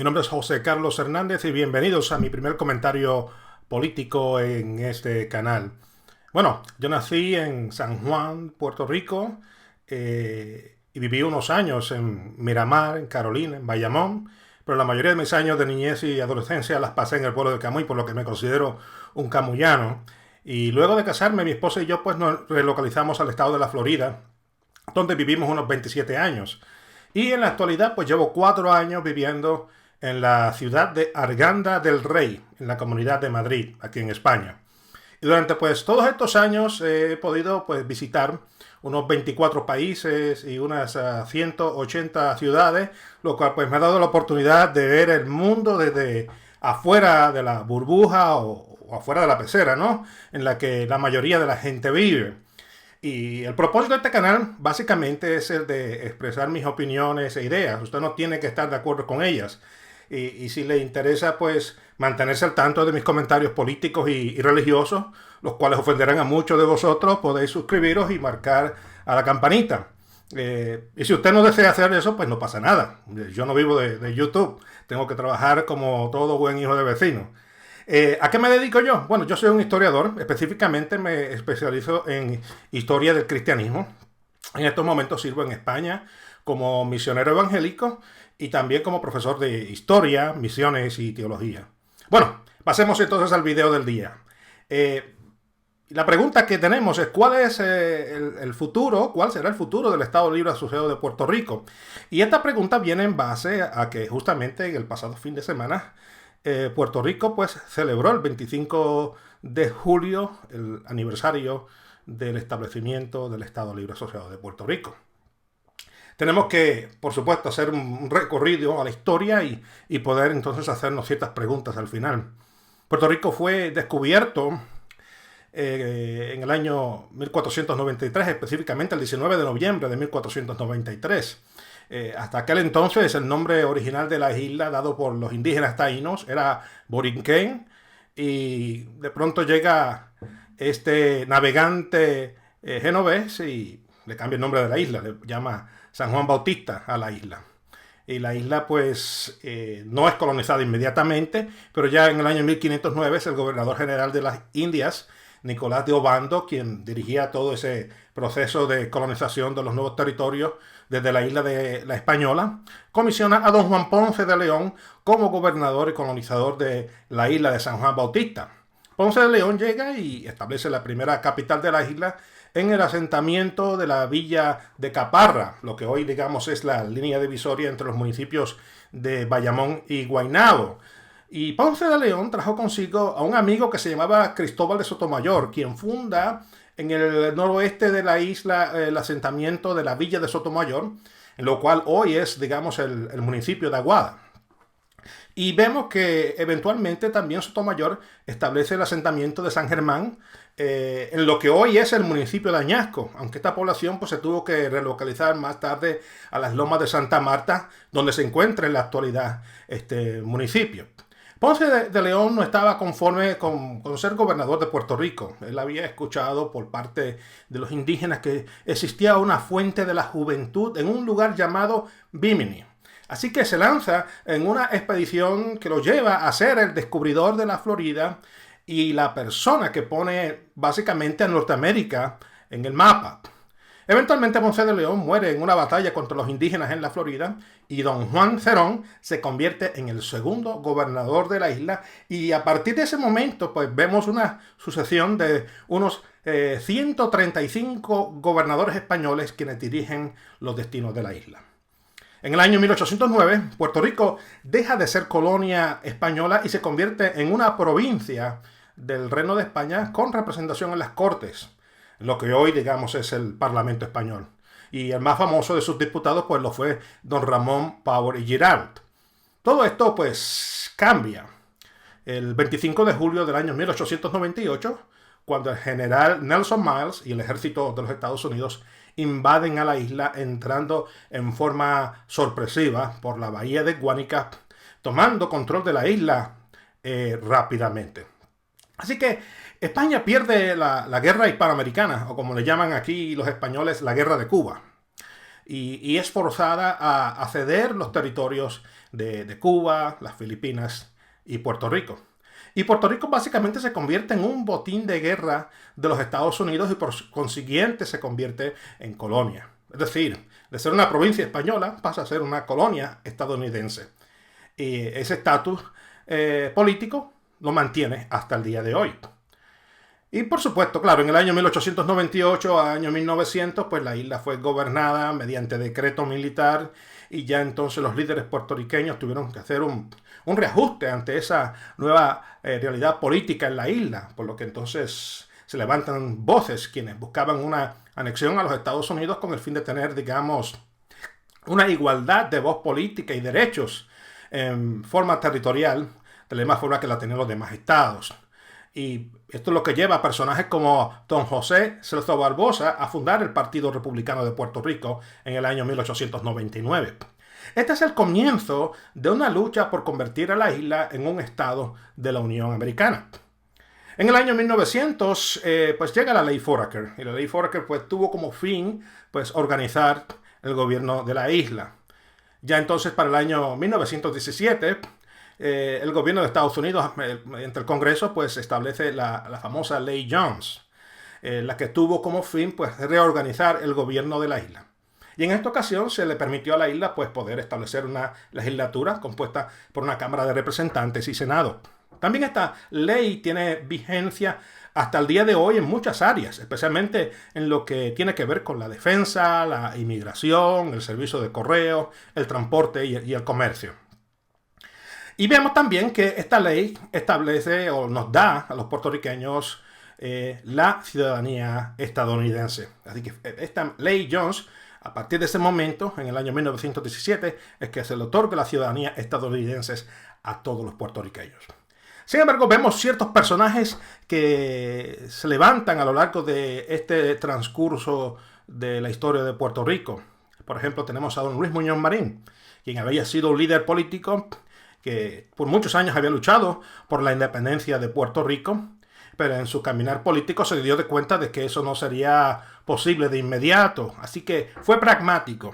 Mi nombre es José Carlos Hernández y bienvenidos a mi primer comentario político en este canal. Bueno, yo nací en San Juan, Puerto Rico, y viví unos años en Miramar, en Carolina, en Bayamón, pero la mayoría de mis años de niñez y adolescencia las pasé en el pueblo de Camuy, por lo que me considero un camuyano. Y luego de casarme, mi esposa y yo pues nos relocalizamos al estado de la Florida, donde vivimos unos 27 años. Y en la actualidad pues llevo 4 años viviendo en la ciudad de Arganda del Rey, en la Comunidad de Madrid, aquí en España. Y durante pues todos estos años he podido pues visitar unos 24 países y unas 180 ciudades, lo cual pues me ha dado la oportunidad de ver el mundo desde afuera de la burbuja o afuera de la pecera, ¿no? En la que la mayoría de la gente vive. Y el propósito de este canal básicamente es el de expresar mis opiniones e ideas. Usted no tiene que estar de acuerdo con ellas. Y si le interesa, pues mantenerse al tanto de mis comentarios políticos y religiosos, los cuales ofenderán a muchos de vosotros, podéis suscribiros y marcar a la campanita. Y si usted no desea hacer eso, pues no pasa nada. Yo no vivo de YouTube. Tengo que trabajar como todo buen hijo de vecino. ¿A qué me dedico yo? Bueno, yo soy un historiador, específicamente me especializo en historia del cristianismo. En estos momentos sirvo en España como misionero evangélico y también como profesor de historia, misiones y teología. Bueno, pasemos entonces al video del día. La pregunta que tenemos es ¿cuál es el futuro, cuál será el futuro del Estado Libre Asociado de Puerto Rico? Y esta pregunta viene en base a que justamente en el pasado fin de semana Puerto Rico pues celebró el 25 de julio el aniversario del establecimiento del Estado Libre Asociado de Puerto Rico. Tenemos que, por supuesto, hacer un recorrido a la historia y poder entonces hacernos ciertas preguntas al final. Puerto Rico fue descubierto en el año 1493, específicamente el 19 de noviembre de 1493. Hasta aquel entonces el nombre original de la isla dado por los indígenas taínos era Borinquen, y de pronto llega este navegante genovés y le cambia el nombre de la isla, le llama San Juan Bautista a la isla. Y la isla pues no es colonizada inmediatamente, pero ya en el año 1509 es el gobernador general de las Indias, Nicolás de Obando, quien dirigía todo ese proceso de colonización de los nuevos territorios desde la isla de la Española, comisiona a don Juan Ponce de León como gobernador y colonizador de la isla de San Juan Bautista. Ponce de León llega y establece la primera capital de la isla en el asentamiento de la villa de Caparra, lo que hoy digamos es la línea divisoria entre los municipios de Bayamón y Guaynabo. Y Ponce de León trajo consigo a un amigo que se llamaba Cristóbal de Sotomayor, quien funda en el noroeste de la isla el asentamiento de la villa de Sotomayor, en lo cual hoy es, digamos, el municipio de Aguada. Y vemos que eventualmente también Sotomayor establece el asentamiento de San Germán en lo que hoy es el municipio de Añasco, aunque esta población pues, se tuvo que relocalizar más tarde a las lomas de Santa Marta, donde se encuentra en la actualidad este municipio. Ponce de León no estaba conforme con ser gobernador de Puerto Rico. Él había escuchado por parte de los indígenas que existía una fuente de la juventud en un lugar llamado Bimini. Así que se lanza en una expedición que lo lleva a ser el descubridor de la Florida y la persona que pone básicamente a Norteamérica en el mapa. Eventualmente Ponce de León muere en una batalla contra los indígenas en la Florida y don Juan Cerón se convierte en el segundo gobernador de la isla, y a partir de ese momento pues vemos una sucesión de unos 135 gobernadores españoles quienes dirigen los destinos de la isla. En el año 1809, Puerto Rico deja de ser colonia española y se convierte en una provincia del Reino de España con representación en las Cortes, lo que hoy, digamos, es el Parlamento español. Y el más famoso de sus diputados, pues, lo fue don Ramón Power y Giralt. Todo esto, pues, cambia. El 25 de julio del año 1898, cuando el general Nelson Miles y el ejército de los Estados Unidos invaden a la isla, entrando en forma sorpresiva por la bahía de Guánica, tomando control de la isla rápidamente. Así que España pierde la guerra hispanoamericana, o como le llaman aquí los españoles, la guerra de Cuba. y es forzada a ceder los territorios de Cuba, las Filipinas y Puerto Rico. Y Puerto Rico básicamente se convierte en un botín de guerra de los Estados Unidos y por consiguiente se convierte en colonia. Es decir, de ser una provincia española pasa a ser una colonia estadounidense. Y ese estatus político lo mantiene hasta el día de hoy. Y por supuesto, claro, en el año 1898 a año 1900, pues la isla fue gobernada mediante decreto militar y ya entonces los líderes puertorriqueños tuvieron que hacer un reajuste ante esa nueva realidad política en la isla, por lo que entonces se levantan voces quienes buscaban una anexión a los Estados Unidos con el fin de tener, digamos, una igualdad de voz política y derechos en forma territorial, de la misma forma que la tenían los demás estados. Y esto es lo que lleva a personajes como don José Celso Barbosa a fundar el Partido Republicano de Puerto Rico en el año 1899. Este es el comienzo de una lucha por convertir a la isla en un estado de la Unión Americana. En el año 1900 pues llega la ley Foraker, y la ley Foraker pues tuvo como fin pues organizar el gobierno de la isla. Ya entonces para el año 1917 el gobierno de Estados Unidos, entre el Congreso, pues establece la famosa Ley Jones, la que tuvo como fin pues reorganizar el gobierno de la isla. Y en esta ocasión se le permitió a la isla pues poder establecer una legislatura compuesta por una Cámara de Representantes y Senado. También esta ley tiene vigencia hasta el día de hoy en muchas áreas, especialmente en lo que tiene que ver con la defensa, la inmigración, el servicio de correo, el transporte y el comercio. Y vemos también que esta ley establece o nos da a los puertorriqueños la ciudadanía estadounidense. Así que esta ley Jones, a partir de ese momento, en el año 1917, es que se le otorga la ciudadanía estadounidense a todos los puertorriqueños. Sin embargo, vemos ciertos personajes que se levantan a lo largo de este transcurso de la historia de Puerto Rico. Por ejemplo, tenemos a don Luis Muñoz Marín, quien había sido un líder político que por muchos años había luchado por la independencia de Puerto Rico, pero en su caminar político se dio de cuenta de que eso no sería posible de inmediato, así que fue pragmático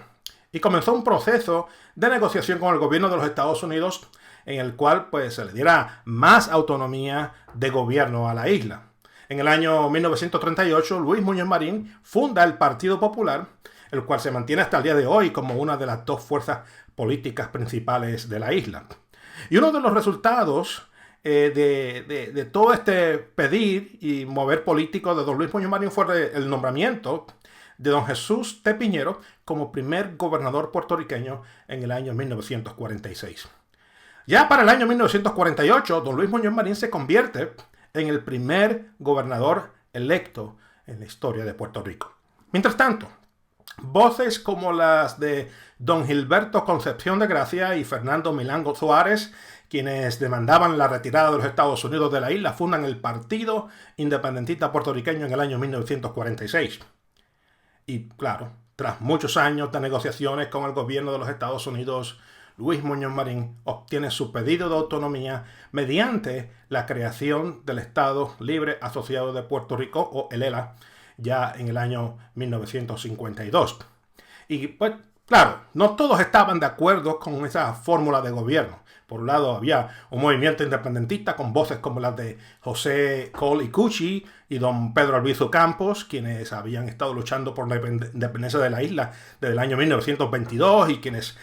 y comenzó un proceso de negociación con el gobierno de los Estados Unidos en el cual pues se le diera más autonomía de gobierno a la isla. En el año 1938, Luis Muñoz Marín funda el Partido Popular, el cual se mantiene hasta el día de hoy como una de las dos fuerzas políticas principales de la isla. Y uno de los resultados de todo este pedir y mover político de don Luis Muñoz Marín fue el nombramiento de don Jesús T. Piñero como primer gobernador puertorriqueño en el año 1946. Ya para el año 1948, don Luis Muñoz Marín se convierte en el primer gobernador electo en la historia de Puerto Rico. Mientras tanto, voces como las de don Gilberto Concepción de Gracia y Fernando Milán Suárez, quienes demandaban la retirada de los Estados Unidos de la isla, fundan el Partido Independentista Puertorriqueño en el año 1946. Y claro, tras muchos años de negociaciones con el gobierno de los Estados Unidos, Luis Muñoz Marín obtiene su pedido de autonomía mediante la creación del Estado Libre Asociado de Puerto Rico, o el ELA, ya en el año 1952. Y pues, claro, no todos estaban de acuerdo con esa fórmula de gobierno. Por un lado, había un movimiento independentista con voces como las de José Cole Icuchi y don Pedro Albizu Campos, quienes habían estado luchando por la independencia de la isla desde el año 1922 y quienes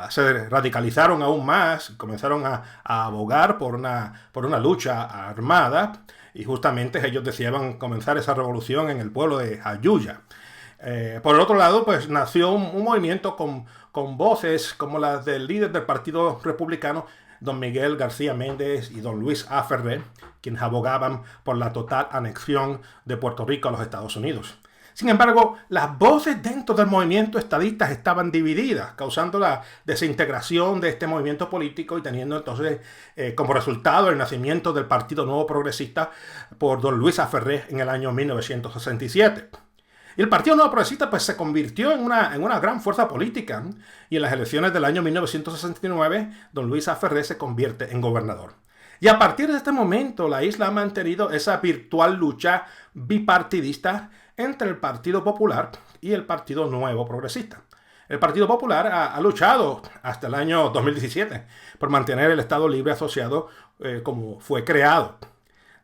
se radicalizaron aún más y comenzaron a abogar por una lucha armada. Y justamente ellos deseaban comenzar esa revolución en el pueblo de Jayuya. Por el otro lado, pues nació un movimiento con voces como las del líder del Partido Republicano, don Miguel García Méndez y don Luis A. Ferré, quienes abogaban por la total anexión de Puerto Rico a los Estados Unidos. Sin embargo, las voces dentro del movimiento estadista estaban divididas, causando la desintegración de este movimiento político y teniendo entonces como resultado el nacimiento del Partido Nuevo Progresista por don Luis A. Ferré en el año 1967. Y el Partido Nuevo Progresista pues, se convirtió en una gran fuerza política, y en las elecciones del año 1969, don Luis A. Ferré se convierte en gobernador. Y a partir de este momento, la isla ha mantenido esa virtual lucha bipartidista entre el Partido Popular y el Partido Nuevo Progresista. El Partido Popular ha luchado hasta el año 2017 por mantener el Estado Libre Asociado como fue creado.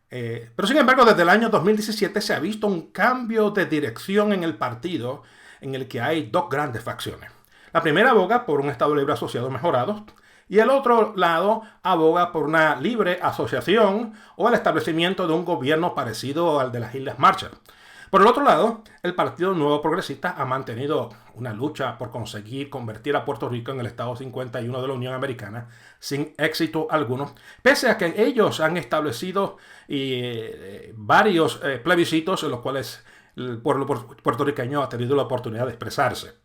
Pero sin embargo, desde el año 2017 se ha visto un cambio de dirección en el partido en el que hay dos grandes facciones. La primera aboga por un Estado Libre Asociado mejorado y el otro lado aboga por una libre asociación o el establecimiento de un gobierno parecido al de las Islas Marshall. Por el otro lado, el Partido Nuevo Progresista ha mantenido una lucha por conseguir convertir a Puerto Rico en el Estado 51 de la Unión Americana sin éxito alguno, pese a que ellos han establecido varios plebiscitos en los cuales el pueblo puertorriqueño ha tenido la oportunidad de expresarse.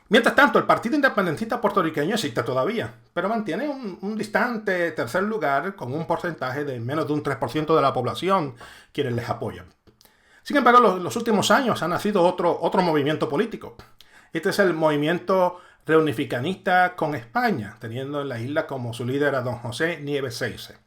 Mientras tanto, el Partido Independentista Puertorriqueño existe todavía, pero mantiene un distante tercer lugar con un porcentaje de menos de un 3% de la población quienes les apoyan. Sin embargo, los últimos años ha nacido otro movimiento político. Este es el movimiento reunificanista con España, teniendo en la isla como su líder a don José Nieves Seize.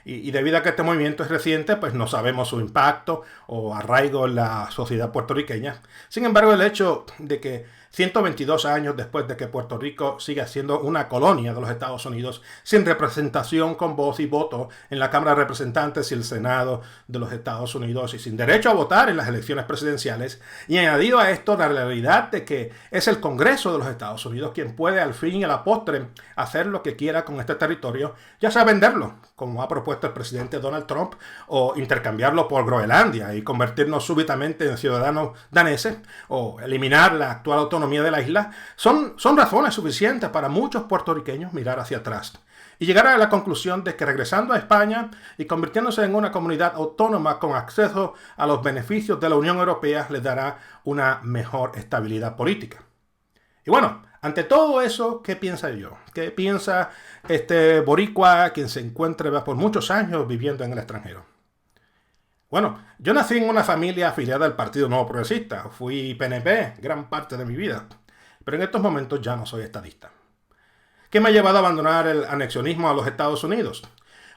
Y debido a que este movimiento es reciente, pues no sabemos su impacto o arraigo en la sociedad puertorriqueña. Sin embargo, el hecho de que 122 años después de que Puerto Rico siga siendo una colonia de los Estados Unidos, sin representación con voz y voto en la Cámara de Representantes y el Senado de los Estados Unidos y sin derecho a votar en las elecciones presidenciales, y añadido a esto la realidad de que es el Congreso de los Estados Unidos quien puede al fin y a la postre hacer lo que quiera con este territorio, ya sea venderlo, como ha propuesto el presidente Donald Trump, o intercambiarlo por Groenlandia y convertirnos súbitamente en ciudadanos daneses, o eliminar la actual autonomía de la isla, son razones suficientes para muchos puertorriqueños mirar hacia atrás y llegar a la conclusión de que regresando a España y convirtiéndose en una comunidad autónoma con acceso a los beneficios de la Unión Europea les dará una mejor estabilidad política. Y bueno, ante todo eso, ¿qué piensa yo? ¿Qué piensa este boricua quien se encuentra por muchos años viviendo en el extranjero? Bueno, yo nací en una familia afiliada al Partido Nuevo Progresista. Fui PNP gran parte de mi vida, pero en estos momentos ya no soy estadista. ¿Qué me ha llevado a abandonar el anexionismo a los Estados Unidos?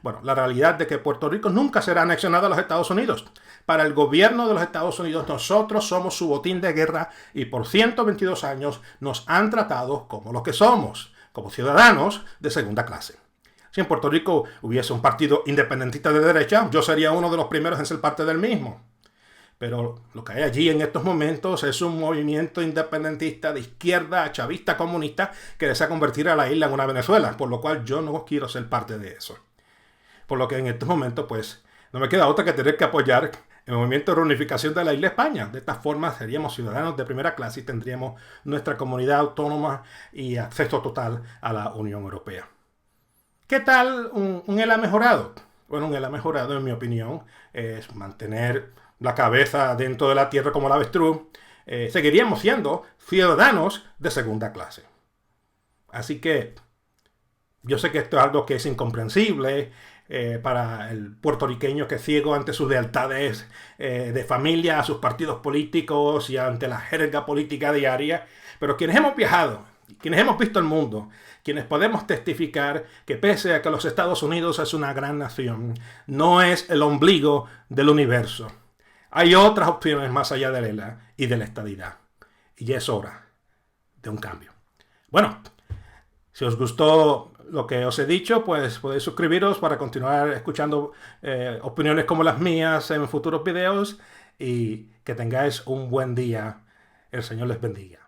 Bueno, la realidad de que Puerto Rico nunca será anexionado a los Estados Unidos. Para el gobierno de los Estados Unidos, nosotros somos su botín de guerra y por 122 años nos han tratado como lo que somos, como ciudadanos de segunda clase. Si en Puerto Rico hubiese un partido independentista de derecha, yo sería uno de los primeros en ser parte del mismo. Pero lo que hay allí en estos momentos es un movimiento independentista de izquierda, chavista, comunista, que desea convertir a la isla en una Venezuela, por lo cual yo no quiero ser parte de eso. Por lo que en estos momentos, pues, no me queda otra que tener que apoyar el movimiento de reunificación de la isla España. De esta forma seríamos ciudadanos de primera clase y tendríamos nuestra comunidad autónoma y acceso total a la Unión Europea. ¿Qué tal un ELA mejorado? Bueno, un ELA mejorado, en mi opinión, es mantener la cabeza dentro de la tierra como el avestruz. Seguiríamos siendo ciudadanos de segunda clase. Así que yo sé que esto es algo que es incomprensible para el puertorriqueño que es ciego ante sus lealtades de familia, a sus partidos políticos y ante la jerga política diaria. Pero quienes hemos viajado, quienes hemos visto el mundo, quienes podemos testificar que pese a que los Estados Unidos es una gran nación, no es el ombligo del universo. Hay otras opciones más allá del ELA y de la estadidad. Y ya es hora de un cambio. Bueno, si os gustó lo que os he dicho, pues podéis suscribiros para continuar escuchando opiniones como las mías en futuros videos y que tengáis un buen día. El Señor les bendiga.